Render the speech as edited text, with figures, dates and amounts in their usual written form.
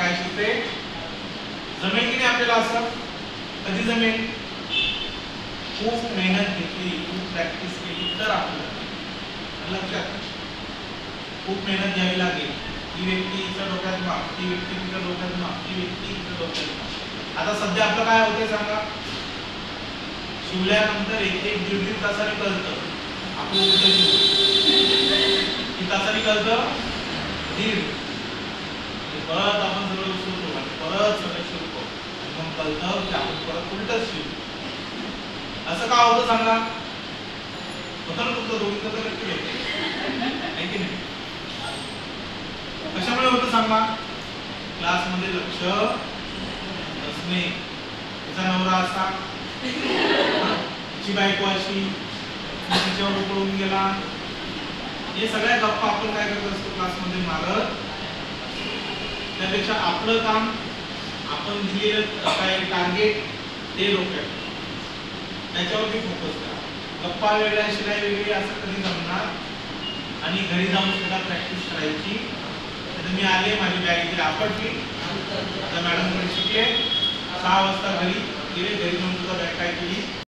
काय शिकते? जमेल की नाही आपल्याला? असं कधी जमेल? खूप मेहनत घेतली, खूप प्रॅक्टिस केली तर आपल्याला लक्षात. खूप मेहनत घ्यावी लागेल. ही व्यक्ती हिच्या डोक्यात माप, ती व्यक्ती तिच्या डोक्यात माप, ती व्यक्ती तिच्या डोक्यात माप. आता सध्या आपलं काय होते सांगा? शिवल्यानंतर एक दीड तासाने कळतं आपण कुठे शिवू. किती तासाने कळतं? दीड. परत आपण सगळं विसरतो आणि परत सगळं शिवतो आणि मग कळतं की आपण परत उलटच शिवतो. असं का होतं सांगा? होतं ना तुमचं दोघींचं तर नक्की आहे की नाही? कशामुळे होतं सांगा? क्लासमध्ये लक्ष नसणे. तिचा नवरा असा, तिची बायको अशी, तिच्यावर उकळून गेला. हे सगळ्या गप्पा आपण काय करत असतो क्लासमध्ये मारत. त्यापेक्षा आपलं काम, आपण दिलेलं काय टार्गेट ते डोक्यात, त्याच्यावरती फोकस करा. गप्पा वेगळ्या, शिलाई वेगळी असं कधी जमणार. आणि घरी जाऊन सुद्धा प्रॅक्टिस करायची. मी आले, माझी बॅग इथे आपटली, आता मॅडम कडे शिकले, 6 वाजता घरी गेले. घरी जाऊन सुद्धा बॅग काय केली?